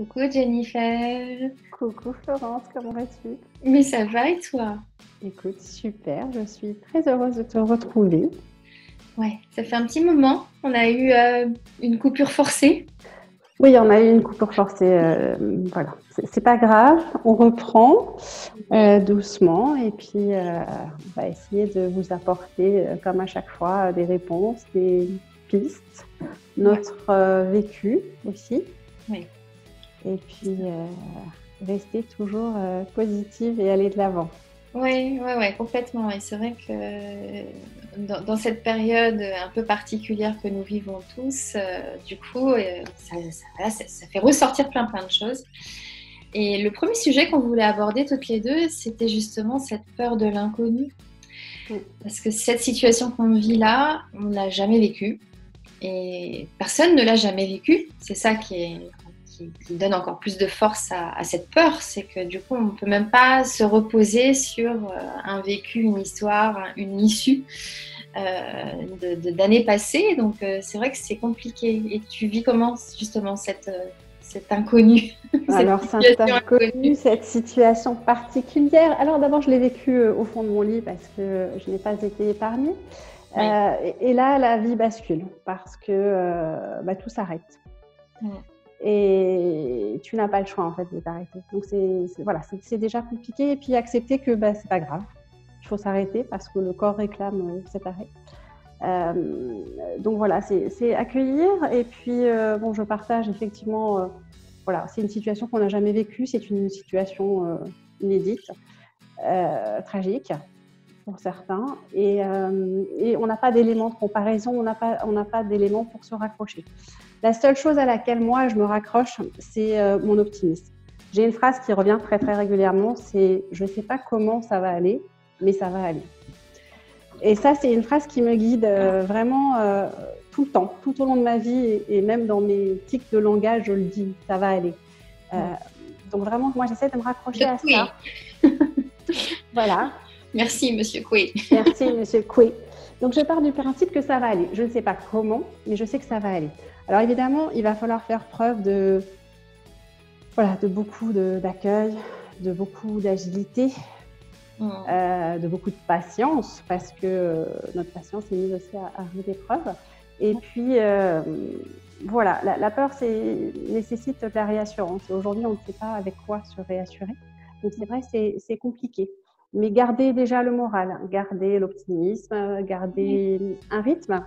Coucou Jennifer. Coucou Florence, comment vas-tu? Mais ça va et toi? Écoute, super, je suis très heureuse de te retrouver. Ouais, ça fait un petit moment. On a eu une coupure forcée. Oui, on a eu une coupure forcée, voilà, c'est pas grave, on reprend doucement et puis on va essayer de vous apporter, comme à chaque fois, des réponses, des pistes, notre vécu aussi. Oui. Et puis rester toujours positive et aller de l'avant. Oui, complètement. Et c'est vrai que dans cette période un peu particulière que nous vivons tous, du coup, ça fait ressortir plein de choses. Et le premier sujet qu'on voulait aborder toutes les deux, c'était justement cette peur de l'inconnu. Parce que cette situation qu'on vit là, on ne l'a jamais vécue. Et personne ne l'a jamais vécue. C'est ça qui donne encore plus de force à cette peur. C'est que du coup, on ne peut même pas se reposer sur un vécu, une histoire, une issue d'années passées. Donc, c'est vrai que c'est compliqué. Et tu vis comment, justement, cet inconnu, Alors, cette c'est situation inconnu, inconnue? cette situation particulière. Alors, d'abord, je l'ai vécu au fond de mon lit parce que je n'ai pas été épargnée. Oui. Et là, la vie bascule parce que tout s'arrête. Et tu n'as pas le choix, en fait, de t'arrêter. Donc, c'est déjà compliqué. Et puis, accepter que c'est pas grave. Il faut s'arrêter parce que le corps réclame cet arrêt. Donc, voilà, c'est accueillir. Et puis, je partage effectivement... voilà, c'est une situation qu'on n'a jamais vécue, c'est une situation inédite, tragique pour certains, et on n'a pas d'éléments de comparaison, on n'a pas d'éléments pour se raccrocher. La seule chose à laquelle moi je me raccroche, c'est mon optimisme. J'ai une phrase qui revient très très régulièrement, c'est « je ne sais pas comment ça va aller, mais ça va aller ». Et ça, c'est une phrase qui me guide vraiment tout le temps, tout au long de ma vie, et même dans mes tics de langage, je le dis, ça va aller. Donc vraiment, moi, j'essaie de me raccrocher à ça. Voilà. Merci, Monsieur Coué. Merci, Monsieur Coué. Donc, je pars du principe que ça va aller. Je ne sais pas comment, mais je sais que ça va aller. Alors, évidemment, il va falloir faire preuve de beaucoup d'accueil, de beaucoup d'agilité, de beaucoup de patience, parce que notre patience est mise aussi à rude épreuve. Et puis, voilà, la peur nécessite de la réassurance. Et aujourd'hui, on ne sait pas avec quoi se réassurer. Donc, c'est vrai, c'est compliqué. Mais garder déjà le moral, garder l'optimisme, garder un rythme,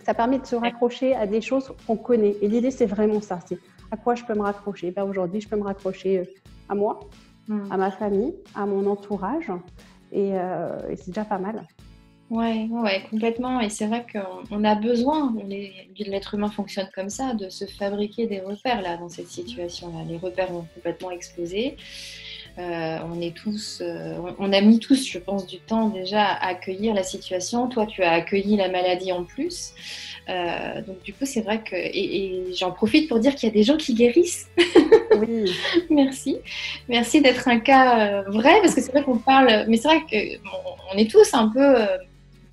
ça permet de se raccrocher à des choses qu'on connaît. Et l'idée, c'est vraiment ça. C'est à quoi je peux me raccrocher. Aujourd'hui, je peux me raccrocher à moi, à ma famille, à mon entourage. Et c'est déjà pas mal. Ouais, complètement. Et c'est vrai qu'on a besoin, l'être humain fonctionne comme ça, de se fabriquer des repères là, dans cette situation-là. Les repères ont complètement explosé. On a mis tous, je pense, du temps déjà à accueillir la situation. Toi, tu as accueilli la maladie en plus. Donc du coup, c'est vrai que... Et j'en profite pour dire qu'il y a des gens qui guérissent. Oui. Merci. Merci d'être un cas vrai, parce que c'est vrai qu'on parle... Mais c'est vrai qu'on est tous un peu...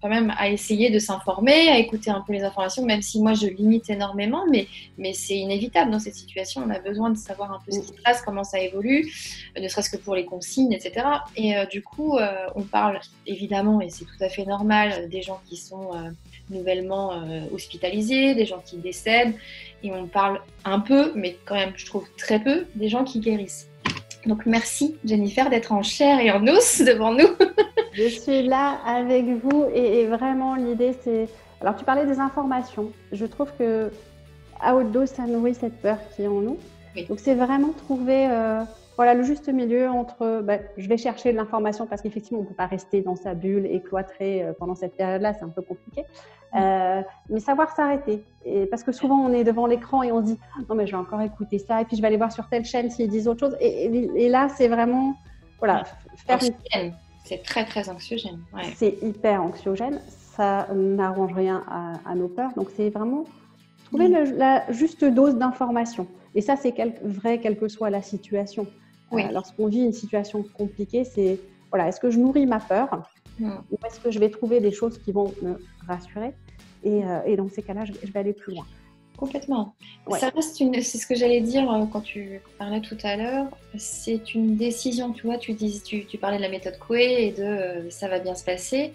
quand même à essayer de s'informer, à écouter un peu les informations, même si moi je limite énormément, mais c'est inévitable dans cette situation. On a besoin de savoir un peu ce qui se passe, comment ça évolue, ne serait-ce que pour les consignes, etc. Et du coup, on parle évidemment, et c'est tout à fait normal, des gens qui sont nouvellement hospitalisés, des gens qui décèdent, et on parle un peu, mais quand même, je trouve très peu, des gens qui guérissent. Donc merci Jennifer d'être en chair et en os devant nous. Je suis là avec vous et vraiment l'idée c'est... Alors tu parlais des informations. Je trouve que à haute dose ça nourrit cette peur qui est en nous. Oui. Donc c'est vraiment trouver le juste milieu entre je vais chercher de l'information parce qu'effectivement on ne peut pas rester dans sa bulle et cloîtrer pendant cette période-là, c'est un peu compliqué. Mais savoir s'arrêter. Et parce que souvent on est devant l'écran et on se dit non mais je vais encore écouter ça et puis je vais aller voir sur telle chaîne s'ils disent autre chose. Et là c'est vraiment faire une... C'est très, très anxiogène. Ouais. C'est hyper anxiogène. Ça n'arrange rien à nos peurs. Donc, c'est vraiment trouver la juste dose d'information. Et ça, c'est vrai, quelle que soit la situation. Oui. Lorsqu'on vit une situation compliquée, c'est est-ce que je nourris ma peur ou est-ce que je vais trouver des choses qui vont me rassurer et dans ces cas-là, je vais aller plus loin. complètement. Ouais. Ça reste c'est ce que j'allais dire quand tu parlais tout à l'heure, c'est une décision, tu vois, tu parlais de la méthode Coué et de ça va bien se passer.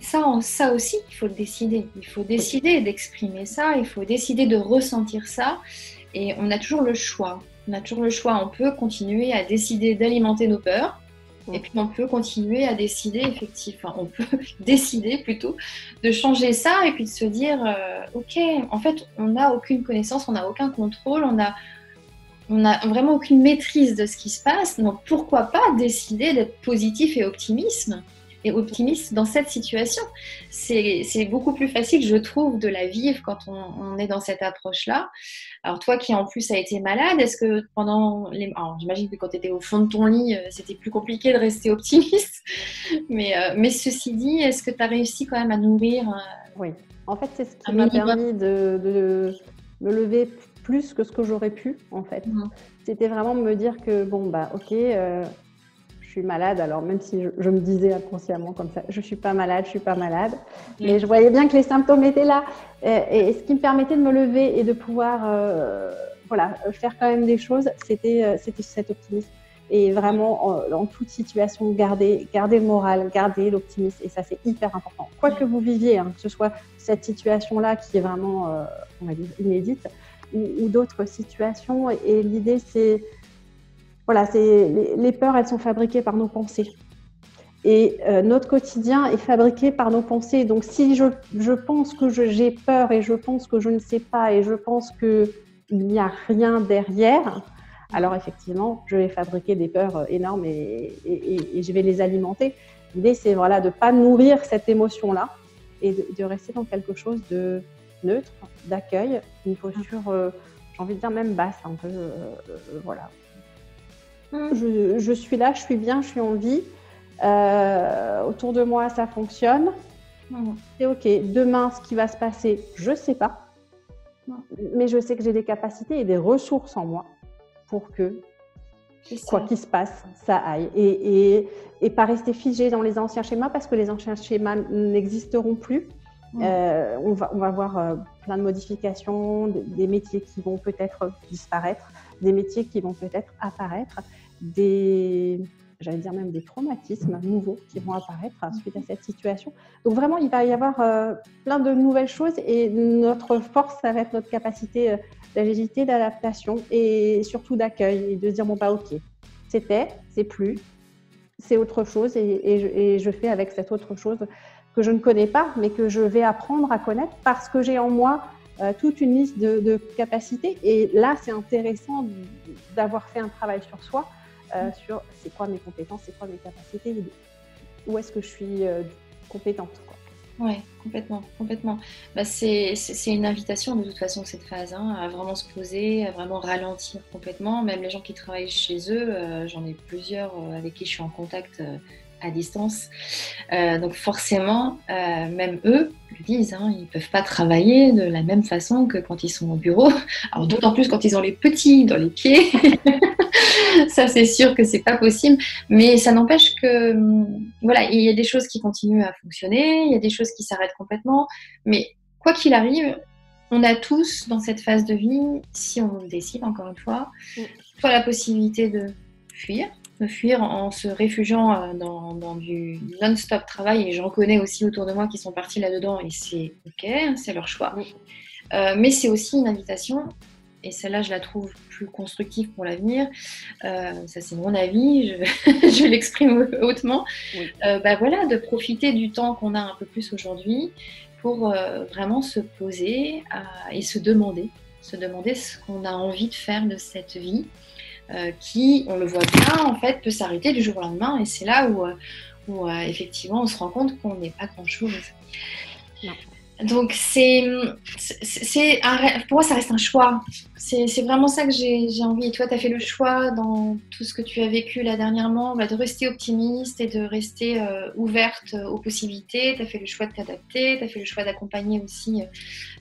Ça aussi, il faut le décider. Il faut décider d'exprimer ça, il faut décider de ressentir ça. Et on a toujours le choix. On a toujours le choix. On peut continuer à décider d'alimenter nos peurs. Et puis on peut continuer à décider, effectivement, on peut décider plutôt de changer ça et puis de se dire, ok, en fait, on n'a aucune connaissance, on n'a aucun contrôle, on n'a vraiment aucune maîtrise de ce qui se passe. Donc pourquoi pas décider d'être positif et optimiste dans cette situation. C'est beaucoup plus facile, je trouve, de la vivre quand on est dans cette approche-là. Alors toi qui en plus a été malade, est-ce que alors, j'imagine que quand tu étais au fond de ton lit, c'était plus compliqué de rester optimiste, mais ceci dit, est-ce que tu as réussi quand même à nourrir Oui, en fait c'est ce qui m'a permis de me lever plus que ce que j'aurais pu en fait. C'était vraiment me dire que bon bah ok, je suis malade, alors même si je me disais inconsciemment comme ça, je suis pas malade, mais je voyais bien que les symptômes étaient là. Et ce qui me permettait de me lever et de pouvoir faire quand même des choses, c'était cet optimisme. Et vraiment, en toute situation, garder le moral, garder l'optimisme. Et ça, c'est hyper important. Quoi que vous viviez, que ce soit cette situation-là qui est vraiment, on va dire, inédite, ou d'autres situations. Et l'idée, c'est... Voilà, les peurs, elles sont fabriquées par nos pensées. Et notre quotidien est fabriqué par nos pensées. Donc, si je pense que j'ai peur et je pense que je ne sais pas et je pense qu'il n'y a rien derrière, alors effectivement, je vais fabriquer des peurs énormes et je vais les alimenter. L'idée, c'est de ne pas nourrir cette émotion-là et de rester dans quelque chose de neutre, d'accueil, une posture, j'ai envie de dire même basse, un peu, voilà. Je suis là, je suis bien, je suis en vie. Autour de moi, ça fonctionne. C'est OK. Demain, ce qui va se passer, je ne sais pas. Mais je sais que j'ai des capacités et des ressources en moi pour que, quoi qu'il se passe, ça aille. Et pas rester figé dans les anciens schémas parce que les anciens schémas n'existeront plus. On va voir plein de modifications, des métiers qui vont peut-être disparaître, des métiers qui vont peut-être apparaître, j'allais dire même des traumatismes nouveaux qui vont apparaître suite à cette situation. Donc vraiment, il va y avoir plein de nouvelles choses et notre force, ça va être notre capacité d'agilité, d'adaptation et surtout d'accueil et de se dire bon bah ok, c'est plus, c'est autre chose et je fais avec cette autre chose que je ne connais pas, mais que je vais apprendre à connaître parce que j'ai en moi toute une liste de capacités. Et là, c'est intéressant d'avoir fait un travail sur soi, sur c'est quoi mes compétences, c'est quoi mes capacités, où est-ce que je suis compétente, quoi. Oui, complètement. Bah, c'est une invitation de toute façon cette phase, à vraiment se poser, à vraiment ralentir complètement. Même les gens qui travaillent chez eux, j'en ai plusieurs avec qui je suis en contact à distance. Donc forcément, même eux le disent, ils ne peuvent pas travailler de la même façon que quand ils sont au bureau. Alors d'autant plus quand ils ont les petits dans les pieds. Ça, c'est sûr que c'est pas possible, mais ça n'empêche que voilà, il y a des choses qui continuent à fonctionner, il y a des choses qui s'arrêtent complètement, mais quoi qu'il arrive, on a tous dans cette phase de vie, si on le décide encore une fois, soit la possibilité de fuir en se réfugiant dans du non-stop travail, et j'en connais aussi autour de moi qui sont partis là-dedans, et c'est ok, c'est leur choix. Mais c'est aussi une invitation, et celle-là je la trouve plus constructive pour l'avenir, ça c'est mon avis, je l'exprime hautement, voilà, de profiter du temps qu'on a un peu plus aujourd'hui pour vraiment se poser et se demander ce qu'on a envie de faire de cette vie, qui, on le voit bien, en fait, peut s'arrêter du jour au lendemain, et c'est là où effectivement on se rend compte qu'on n'est pas grand-chose. Non. Donc pour moi ça reste un choix, c'est vraiment ça que j'ai envie. Et toi, tu as fait le choix dans tout ce que tu as vécu là dernièrement, de rester optimiste et de rester ouverte aux possibilités. Tu as fait le choix de t'adapter, tu as fait le choix d'accompagner aussi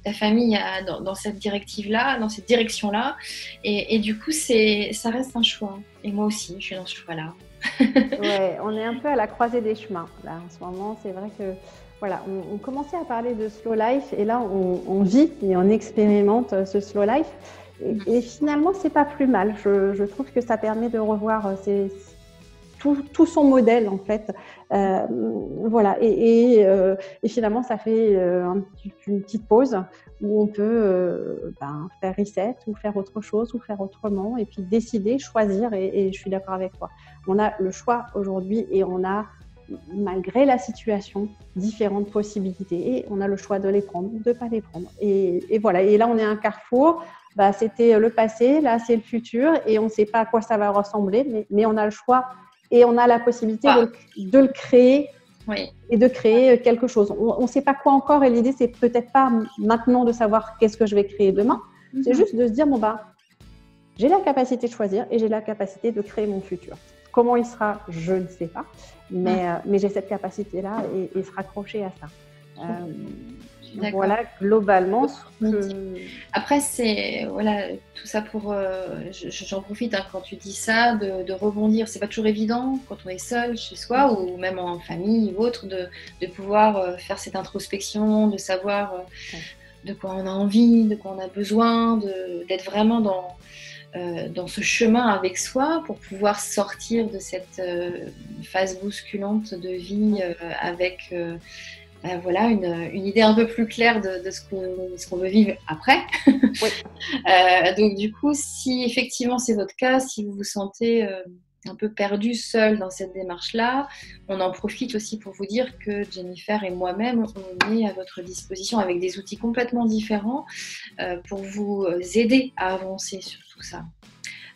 ta famille dans cette directive-là, dans cette direction-là, et du coup ça reste un choix, et moi aussi je suis dans ce choix-là. Ouais, on est un peu à la croisée des chemins là en ce moment. C'est vrai que voilà, on commençait à parler de slow life et là, on vit et on expérimente ce slow life. Et finalement, c'est pas plus mal. Je trouve que ça permet de revoir tout son modèle en fait. Voilà. Et finalement, ça fait une petite pause où on peut faire reset ou faire autre chose ou faire autrement et puis décider, choisir. Et je suis d'accord avec toi. On a le choix aujourd'hui et on a, malgré la situation, différentes possibilités. Et on a le choix de les prendre ou de ne pas les prendre. Et voilà. Et là, on est à un carrefour. C'était le passé, là, c'est le futur. Et on ne sait pas à quoi ça va ressembler, mais on a le choix et on a la possibilité de le créer et de créer quelque chose. On ne sait pas quoi encore. Et l'idée, c'est peut-être pas maintenant de savoir qu'est-ce que je vais créer demain. C'est juste de se dire, j'ai la capacité de choisir et j'ai la capacité de créer mon futur. Comment il sera, je ne sais pas, mais j'ai cette capacité-là et se raccrocher à ça. Voilà, globalement. Après, c'est tout ça pour. J'en profite quand tu dis ça, de rebondir. C'est pas toujours évident quand on est seul chez soi ou même en famille ou autre, de pouvoir faire cette introspection, de savoir de quoi on a envie, de quoi on a besoin, d'être vraiment dans ce chemin avec soi pour pouvoir sortir de cette phase bousculante de vie avec une idée un peu plus claire de ce qu'on veut vivre après. Oui. Donc du coup, si effectivement c'est votre cas, si vous vous sentez un peu perdu seul dans cette démarche-là, on en profite aussi pour vous dire que Jennifer et moi-même, on est à votre disposition avec des outils complètement différents pour vous aider à avancer sur tout ça.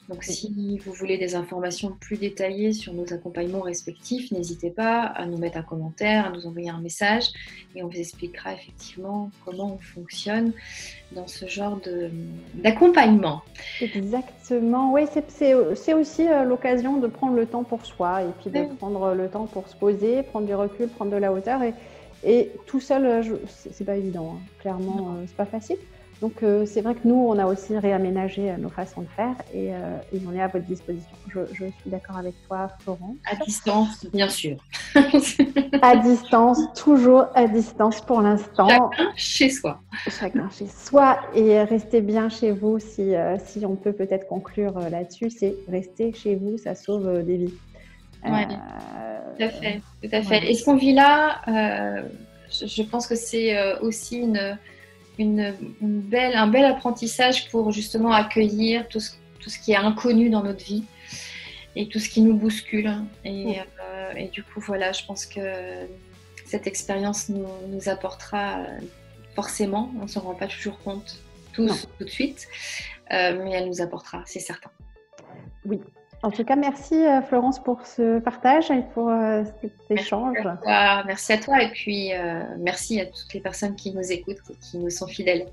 Donc, si vous voulez des informations plus détaillées sur nos accompagnements respectifs, n'hésitez pas à nous mettre un commentaire, à nous envoyer un message et on vous expliquera effectivement comment on fonctionne dans ce genre d'accompagnement. Exactement. Oui, c'est aussi l'occasion de prendre le temps pour soi et puis de prendre le temps pour se poser, prendre du recul, prendre de la hauteur. Et tout seul, c'est pas évident. Clairement, c'est pas facile. Donc, c'est vrai que nous, on a aussi réaménagé nos façons de faire et on est à votre disposition. Je suis d'accord avec toi, Florence. À distance, bien sûr. À distance, toujours à distance pour l'instant. Chacun chez soi. Chacun chez soi et restez bien chez vous. Si on peut peut-être conclure là-dessus, c'est rester chez vous, ça sauve des vies. Oui, tout à fait. Tout à fait. Et ce qu'on vit là, je pense que c'est aussi un bel apprentissage pour justement accueillir tout ce qui est inconnu dans notre vie et tout ce qui nous bouscule. Et du coup, voilà, je pense que cette expérience nous apportera forcément, on ne s'en rend pas toujours compte tout de suite, mais elle nous apportera, c'est certain. Oui. En tout cas, merci Florence pour ce partage et pour cet échange. Merci à toi et puis merci à toutes les personnes qui nous écoutent, qui nous sont fidèles.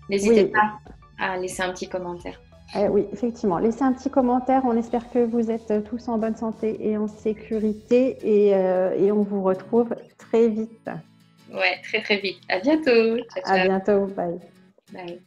N'hésitez pas à laisser un petit commentaire. Oui, effectivement. Laissez un petit commentaire. On espère que vous êtes tous en bonne santé et en sécurité et on vous retrouve très vite. Ouais, très très vite. À bientôt. Ciao, ciao. À bientôt. Bye. Bye.